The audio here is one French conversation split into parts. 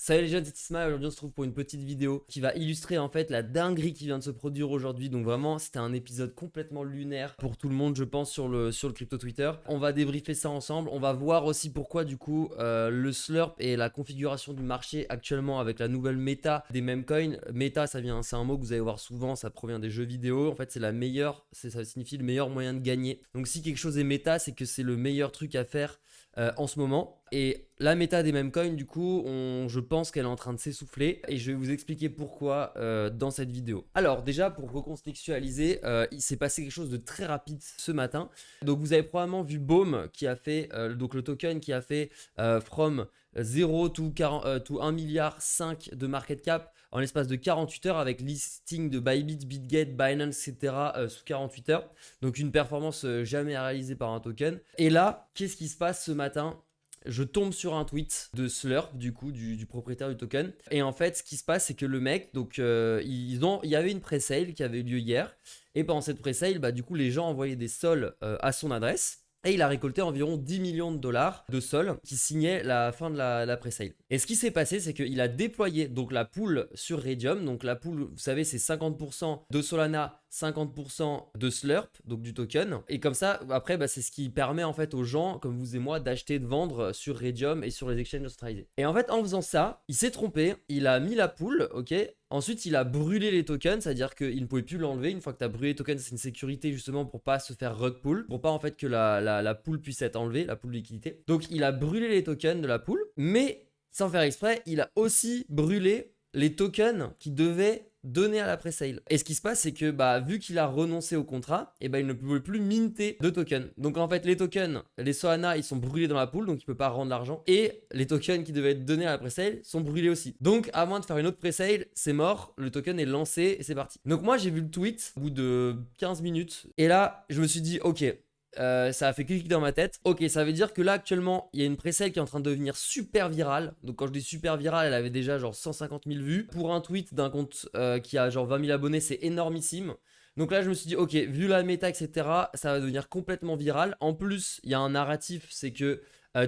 Salut les jeunes, c'est Isma. Aujourd'hui on se trouve pour une petite vidéo qui va illustrer en fait la dinguerie qui vient de se produire aujourd'hui. Donc vraiment c'était un épisode complètement lunaire pour tout le monde je pense sur le crypto Twitter. On va débriefer ça ensemble, on va voir aussi pourquoi du coup le slurp et la configuration du marché actuellement avec la nouvelle méta des meme coins. Méta c'est un mot que vous allez voir souvent, ça provient des jeux vidéo. En fait c'est la meilleure, ça signifie le meilleur moyen de gagner. Donc si quelque chose est méta c'est que c'est le meilleur truc à faire en ce moment. Et la méta des meme coins, du coup, je pense qu'elle est en train de s'essouffler et je vais vous expliquer pourquoi dans cette vidéo. Alors déjà, pour recontextualiser, il s'est passé quelque chose de très rapide ce matin. Donc vous avez probablement vu Boom qui a fait, donc le token qui a fait from 0 to 1 milliard 5 de market cap en l'espace de 48 heures avec listing de Bybit, Bitget, Binance, etc. Sous 48 heures. Donc une performance jamais réalisée par un token. Et là, qu'est-ce qui se passe ce matin ? Je tombe sur un tweet de Slurp, du coup, du propriétaire du token. Et en fait, ce qui se passe, c'est que le mec, donc, il y avait une pré-sale qui avait eu lieu hier. Et pendant cette pré-sale, du coup, les gens envoyaient des sols à son adresse. Et il a récolté environ 10 millions de dollars de sols qui signaient la fin de la pré-sale. Et ce qui s'est passé, c'est qu'il a déployé donc la pool sur Radium. Donc la pool, vous savez, c'est 50% de Solana, 50% de Slurp, donc du token. Et comme ça, après, c'est ce qui permet en fait aux gens, comme vous et moi, d'acheter, de vendre sur Radium et sur les exchanges centralisés. Et en fait, en faisant ça, il s'est trompé. Il a mis la pool, ok. Ensuite, il a brûlé les tokens, c'est-à-dire qu'il ne pouvait plus l'enlever. Une fois que tu as brûlé les tokens, c'est une sécurité justement pour pas se faire rug pull, pour pas en fait que la pool puisse être enlevée, la pool de liquidité. Donc, il a brûlé les tokens de la pool, mais sans faire exprès, il a aussi brûlé les tokens qui devaient donner à la pré-sale. Et ce qui se passe, c'est que vu qu'il a renoncé au contrat, il ne pouvait plus minter de tokens. Donc en fait, les tokens, les Solana, ils sont brûlés dans la pool, donc il peut pas rendre l'argent. Et les tokens qui devaient être donnés à la pré-sale sont brûlés aussi. Donc à moins de faire une autre pré-sale, c'est mort, le token est lancé et c'est parti. Donc moi, j'ai vu le tweet au bout de 15 minutes. Et là, je me suis dit, ok, ça a fait clic dans ma tête. Ok, ça veut dire que là actuellement il y a une pré-sale qui est en train de devenir super virale. Donc quand je dis super virale, elle avait déjà genre 150 000 vues. Pour un tweet d'un compte qui a genre 20 000 abonnés, c'est énormissime. Donc là je me suis dit ok, vu la méta etc, ça va devenir complètement viral. En plus il y a un narratif, c'est que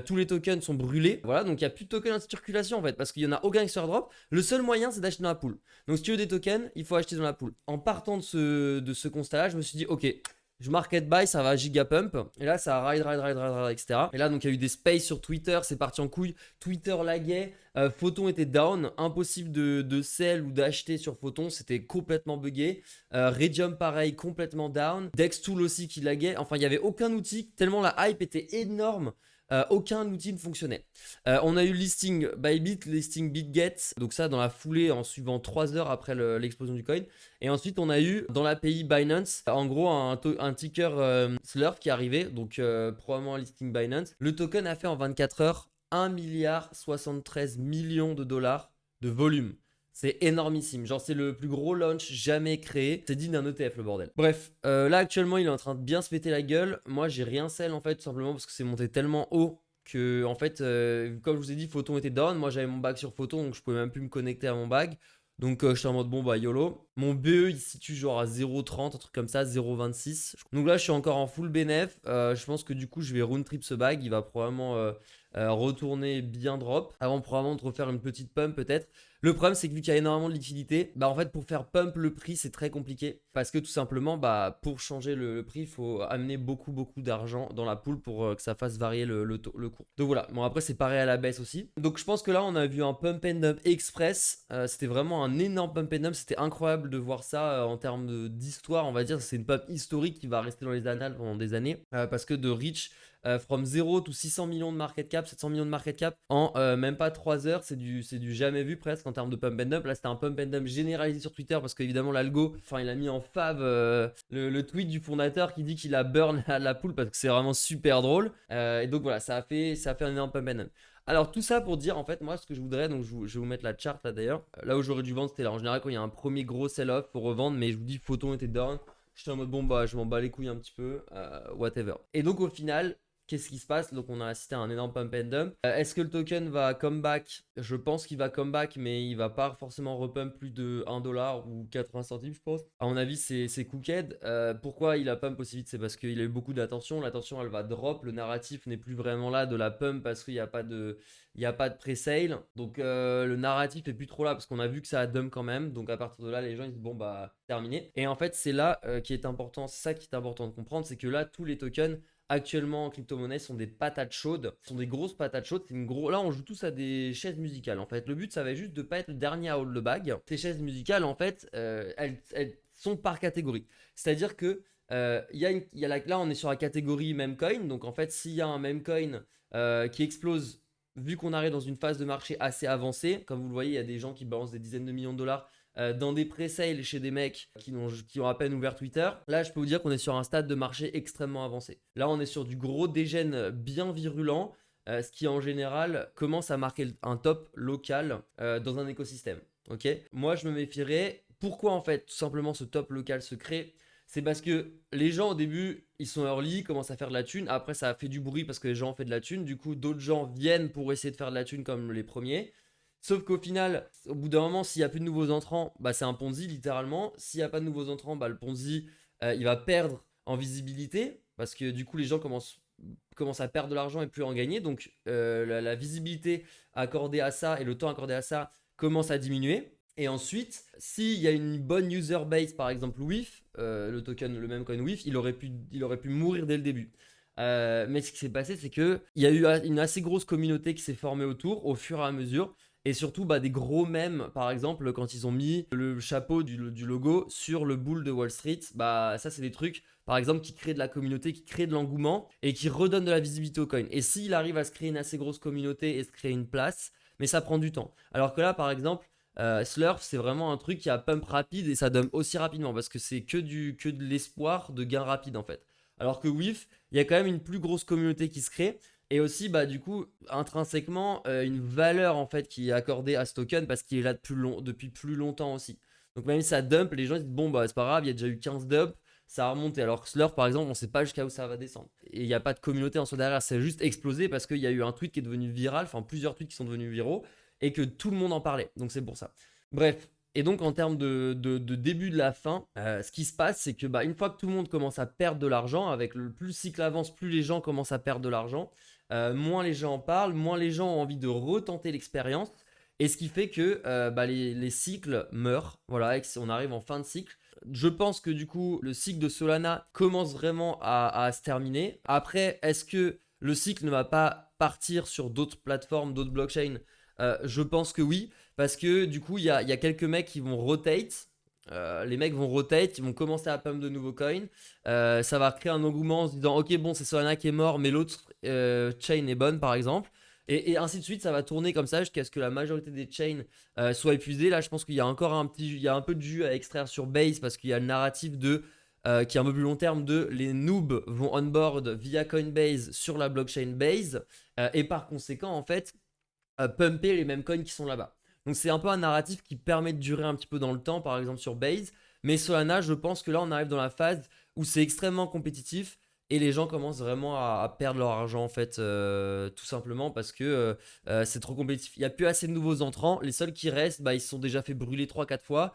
tous les tokens sont brûlés. Voilà, donc il n'y a plus de tokens en circulation en fait, parce qu'il n'y en a aucun qui se airdrop. Le seul moyen c'est d'acheter dans la pool. Donc si tu veux des tokens, il faut acheter dans la pool. En partant de ce constat là, je me suis dit ok, je market buy, ça va gigapump. Et là, ça ride, etc. Et là, donc, il y a eu des spaces sur Twitter, c'est parti en couille. Twitter laguait, Photon était down, impossible de sell ou d'acheter sur Photon, c'était complètement buggé. Radium, pareil, complètement down. Dextool aussi qui laguait. Enfin, il n'y avait aucun outil, tellement la hype était énorme. Aucun outil ne fonctionnait. On a eu le listing Bybit, listing BitGet, donc ça dans la foulée en suivant 3 heures après l'explosion du coin. Et ensuite on a eu dans l'API Binance, en gros un ticker Slurp qui est arrivé, donc probablement un listing Binance. Le token a fait en 24 heures 1 milliard 73 millions de dollars de volume. C'est énormissime, genre c'est le plus gros launch jamais créé. C'est digne d'un ETF le bordel. Bref, là actuellement il est en train de bien se péter la gueule. Moi j'ai rien sell en fait, tout simplement parce que c'est monté tellement haut que en fait, comme je vous ai dit, Photon était down. Moi j'avais mon bag sur Photon donc je pouvais même plus me connecter à mon bag. Donc j'étais en mode bon YOLO. Mon BE il se situe genre à 0,30, un truc comme ça, 0,26. Donc là je suis encore en full bénéf. Je pense que du coup je vais round trip ce bag. Il va probablement retourner bien drop avant probablement de refaire une petite pump peut-être. Le problème c'est que vu qu'il y a énormément de liquidité, en fait pour faire pump le prix c'est très compliqué parce que tout simplement pour changer le prix il faut amener beaucoup d'argent dans la pool pour que ça fasse varier le cours. Donc voilà, bon après c'est pareil à la baisse aussi. Donc je pense que là on a vu un pump and dump express, c'était vraiment un énorme pump and dump, c'était incroyable de voir ça en termes d'histoire on va dire, c'est une pump historique qui va rester dans les annales pendant des années parce que de reach from 0 to 600 millions de market cap, 700 millions de market cap en même pas 3 heures, c'est du jamais vu presque en termes de pump and dump. Là c'était un pump and dump généralisé sur Twitter parce qu'évidemment l'algo, il a mis en fave le tweet du fondateur qui dit qu'il a burn la pool parce que c'est vraiment super drôle et donc voilà, ça a fait un énorme pump and dump. Alors tout ça pour dire en fait moi ce que je voudrais, donc je vais vous mettre la chart là d'ailleurs, là où j'aurais dû vendre c'était là en général quand il y a un premier gros sell-off pour revendre, mais je vous dis Photon était down, j'étais en mode bon je m'en bats les couilles un petit peu, whatever. Et donc au final qu'est-ce qui se passe? Donc on a assisté à un énorme pump and dump. Est-ce que le token va come back? Je pense qu'il va come back, mais il va pas forcément repump plus de 1$ ou 80 centimes, je pense. À mon avis, c'est cooked. Pourquoi il a pump aussi vite? C'est parce qu'il a eu beaucoup d'attention. L'attention, elle va drop. Le narratif n'est plus vraiment là de la pump parce qu'il n'y a pas de, il n'y a pas de pre-sale. Donc le narratif est plus trop là parce qu'on a vu que ça a dump quand même. Donc à partir de là, les gens ils disent bon bah terminé. Et en fait, c'est là qui est important, c'est ça qui est important de comprendre, c'est que là, tous les tokens actuellement en crypto-monnaie sont des patates chaudes, sont des grosses patates chaudes. Là, on joue tous à des chaises musicales en fait. Le but, ça va juste de pas être le dernier à hold the bag. Ces chaises musicales, en fait, elles sont par catégorie. C'est-à-dire que là, on est sur la catégorie meme coin. Donc en fait, s'il y a un meme coin qui explose, vu qu'on arrive dans une phase de marché assez avancée, comme vous le voyez, il y a des gens qui balancent des dizaines de millions de dollars dans des pré-sales chez des mecs qui ont à peine ouvert Twitter. Là, je peux vous dire qu'on est sur un stade de marché extrêmement avancé. Là, on est sur du gros dégène bien virulent, ce qui en général commence à marquer un top local dans un écosystème. Ok. Moi, je me méfierais. Pourquoi en fait, tout simplement, ce top local se crée? C'est parce que les gens au début, ils sont early, commencent à faire de la thune. Après, ça a fait du bruit parce que les gens ont fait de la thune. Du coup, d'autres gens viennent pour essayer de faire de la thune comme les premiers. Sauf qu'au final, au bout d'un moment, s'il n'y a plus de nouveaux entrants, bah, c'est un Ponzi littéralement. S'il n'y a pas de nouveaux entrants, bah, le Ponzi, il va perdre en visibilité parce que du coup, les gens commencent à perdre de l'argent et plus à en gagner. Donc, la visibilité accordée à ça et le temps accordé à ça commence à diminuer. Et ensuite, s'il y a une bonne user base, par exemple WIF, le token, le même coin WIF, il aurait pu mourir dès le début. Mais ce qui s'est passé, c'est qu'il y a eu une assez grosse communauté qui s'est formée autour au fur et à mesure. Et surtout, bah, des gros mèmes, par exemple, quand ils ont mis le chapeau du logo sur le bull de Wall Street, bah, ça, c'est des trucs, par exemple, qui créent de la communauté, qui créent de l'engouement et qui redonnent de la visibilité au coin. Et s'il arrive à se créer une assez grosse communauté et se créer une place, mais ça prend du temps. Alors que là, par exemple, Slurf, c'est vraiment un truc qui a pump rapide et ça dump aussi rapidement parce que c'est que de l'espoir de gain rapide en fait. Alors que WIF, il y a quand même une plus grosse communauté qui se crée et aussi bah du coup intrinsèquement une valeur en fait qui est accordée à ce token parce qu'il est là depuis plus longtemps aussi. Donc même si ça dump, les gens ils disent bon bah c'est pas grave, il y a déjà eu 15 dumps, ça a remonté. Alors que Slurf par exemple, on sait pas jusqu'à où ça va descendre. Et il n'y a pas de communauté en soi derrière, c'est juste explosé parce qu'il y a eu un tweet qui est devenu viral, enfin plusieurs tweets qui sont devenus viraux et que tout le monde en parlait. Donc c'est pour ça. Bref. Et donc en termes de début de la fin, ce qui se passe, c'est que bah, une fois que tout le monde commence à perdre de l'argent, avec plus le cycle avance, plus les gens commencent à perdre de l'argent, moins les gens en parlent, moins les gens ont envie de retenter l'expérience. Et ce qui fait que bah, les cycles meurent. Voilà, et on arrive en fin de cycle. Je pense que du coup, le cycle de Solana commence vraiment à se terminer. Après, est-ce que le cycle ne va pas partir sur d'autres plateformes, d'autres blockchains? Je pense que oui, parce que du coup, il y a quelques mecs qui vont rotate. Les mecs vont rotate, ils vont commencer à pump de nouveaux coins. Ça va créer un engouement en se disant ok, bon, c'est Solana qui est mort, mais l'autre chain est bonne, par exemple. Et ainsi de suite, ça va tourner comme ça jusqu'à ce que la majorité des chains soient épuisées. Là, je pense qu'il y a encore il y a un peu de jus à extraire sur Base parce qu'il y a le narratif qui est un peu plus long terme de les noobs vont onboard via Coinbase sur la blockchain Base. Et par conséquent, en fait, pumper les mêmes coins qui sont là-bas. Donc c'est un peu un narratif qui permet de durer un petit peu dans le temps, par exemple sur Base. Mais Solana, je pense que là, on arrive dans la phase où c'est extrêmement compétitif et les gens commencent vraiment à perdre leur argent en fait, tout simplement parce que c'est trop compétitif. Il n'y a plus assez de nouveaux entrants. Les seuls qui restent, bah, ils se sont déjà fait brûler 3-4 fois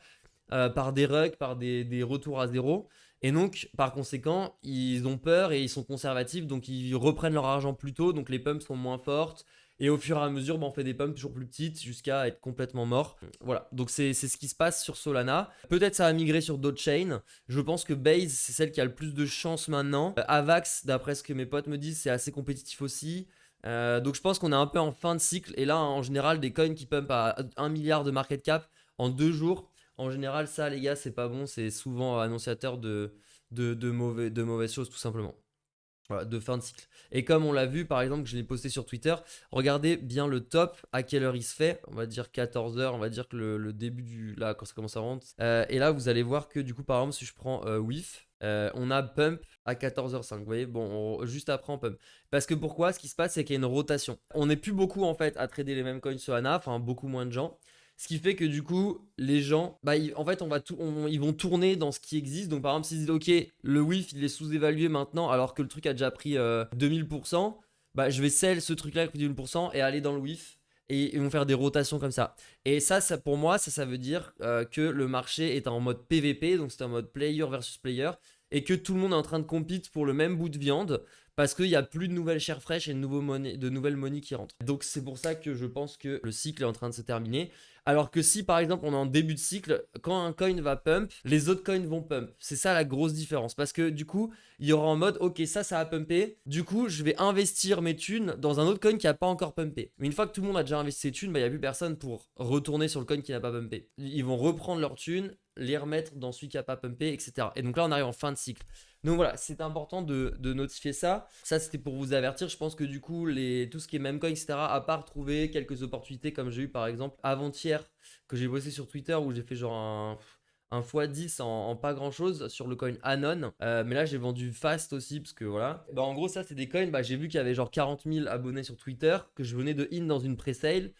par des rugs, par des retours à zéro. Et donc, par conséquent, ils ont peur et ils sont conservatifs, donc ils reprennent leur argent plus tôt, donc les pumps sont moins fortes. Et au fur et à mesure, bah, on fait des pumps toujours plus petites jusqu'à être complètement mort. Voilà, donc c'est ce qui se passe sur Solana. Peut-être ça va migrer sur d'autres chains. Je pense que Base, c'est celle qui a le plus de chance maintenant. Avax, d'après ce que mes potes me disent, c'est assez compétitif aussi. Donc je pense qu'on est un peu en fin de cycle. Et là, en général, des coins qui pumpent à 1 milliard de market cap en 2 jours. En général, ça, les gars, c'est pas bon. C'est souvent annonciateur de mauvaises choses, tout simplement. Voilà, de fin de cycle. Et comme on l'a vu, par exemple, que je l'ai posté sur Twitter, regardez bien le top, à quelle heure il se fait. On va dire 14h, on va dire que le début là, quand ça commence à rentrer. Et là, vous allez voir que du coup, par exemple, si je prends WIF, on a pump à 14h05. Vous voyez, bon, juste après, on pump. Parce que pourquoi? Ce qui se passe, c'est qu'il y a une rotation. On n'est plus beaucoup, en fait, à trader les mêmes coins Solana, enfin, beaucoup moins de gens. Ce qui fait que du coup, les gens, bah, en fait, ils vont tourner dans ce qui existe. Donc, par exemple, s'ils disent, ok, le WIF, il est sous-évalué maintenant, alors que le truc a déjà pris 2000%, bah, je vais sell ce truc-là avec 2000% et aller dans le WIF. Et ils vont faire des rotations comme ça. Et ça pour moi, ça veut dire que le marché est en mode PVP, donc c'est en mode player versus player, et que tout le monde est en train de compete pour le même bout de viande parce qu'il n'y a plus de nouvelles chair fraîches et de nouvelles monies qui rentrent. Donc c'est pour ça que je pense que le cycle est en train de se terminer. Alors que si par exemple on est en début de cycle, quand un coin va pump, les autres coins vont pump. C'est ça la grosse différence. Parce que du coup, il y aura en mode, ok, ça a pumpé. Du coup, je vais investir mes thunes dans un autre coin qui n'a pas encore pumpé. Mais une fois que tout le monde a déjà investi ses thunes, bah, il n'y a plus personne pour retourner sur le coin qui n'a pas pumpé. Ils vont reprendre leurs thunes, les remettre dans celui qui n'a pas pumpé, etc. Et donc là, on arrive en fin de cycle. Donc voilà, c'est important de notifier ça. Ça, c'était pour vous avertir. Je pense que du coup, tout ce qui est memecoin, etc., à part trouver quelques opportunités comme j'ai eu par exemple avant-hier, que j'ai bossé sur Twitter où j'ai fait genre un x10 en pas grand chose sur le coin Anon. Mais là, j'ai vendu fast aussi parce que voilà. Bah, en gros, ça, c'est des coins. Bah, j'ai vu qu'il y avait genre 40 000 abonnés sur Twitter, que je venais de in dans une pre-sale.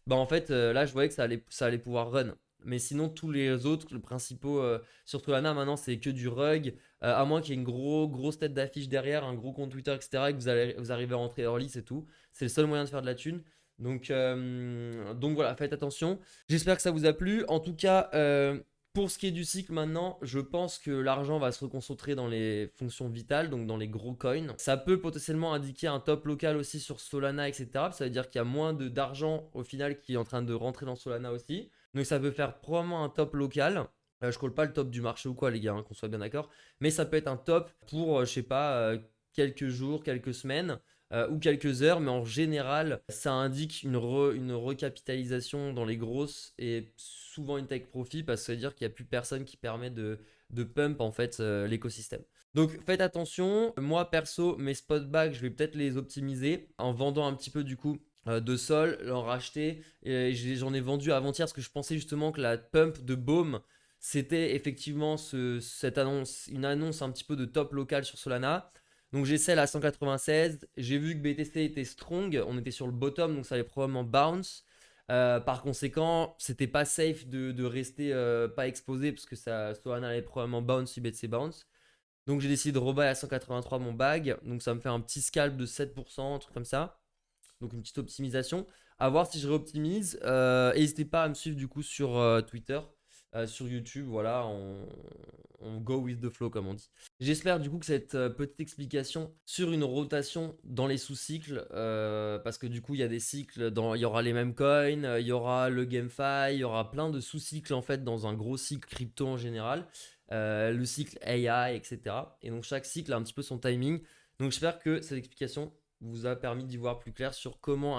Bah, en fait, là, je voyais que ça allait pouvoir run. Mais sinon, tous les autres, les principaux, sur Solana, maintenant, c'est que du rug. À moins qu'il y ait une grosse tête d'affiche derrière, un gros compte Twitter, etc., et que vous arrivez à rentrer early, c'est tout. C'est le seul moyen de faire de la thune. Donc voilà, faites attention. J'espère que ça vous a plu. En tout cas, pour ce qui est du cycle maintenant, je pense que l'argent va se reconcentrer dans les fonctions vitales, donc dans les gros coins. Ça peut potentiellement indiquer un top local aussi sur Solana, etc. Ça veut dire qu'il y a moins d'argent au final qui est en train de rentrer dans Solana aussi. Donc ça peut faire probablement un top local. Je colle pas le top du marché ou quoi, les gars, hein, qu'on soit bien d'accord. Mais ça peut être un top pour, je sais pas, quelques jours, quelques semaines ou quelques heures. Mais en général, ça indique une recapitalisation dans les grosses et souvent une take profit parce que ça veut dire qu'il n'y a plus personne qui permet de pump en fait l'écosystème. Donc faites attention. Moi perso, mes spot bags, je vais peut-être les optimiser en vendant un petit peu du coup de sol, l'en racheter. Et j'en ai vendu avant-hier parce que je pensais justement que la pump de Baume c'était effectivement une annonce un petit peu de top local sur Solana. Donc j'ai celle à 196. J'ai vu que BTC était strong. On était sur le bottom, donc ça allait probablement bounce. Par conséquent, c'était pas safe de rester pas exposé parce que Solana allait probablement bounce si BTC bounce. Donc j'ai décidé de rebuy à 183 mon bag. Donc ça me fait un petit scalp de 7%, un truc comme ça. Donc une petite optimisation. À voir si je réoptimise. N'hésitez pas à me suivre du coup sur Twitter, sur YouTube. Voilà, on go with the flow comme on dit. J'espère du coup que cette petite explication sur une rotation dans les sous-cycles, parce que du coup il y a des cycles, il y aura les mêmes coins, il y aura le GameFi, il y aura plein de sous-cycles en fait dans un gros cycle crypto en général. Le cycle AI, etc. Et donc chaque cycle a un petit peu son timing. Donc j'espère que cette explication vous a permis d'y voir plus clair sur comment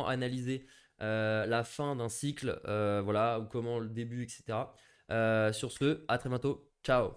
analyser la fin d'un cycle, voilà, ou comment le début, etc. Sur ce, à très bientôt. Ciao.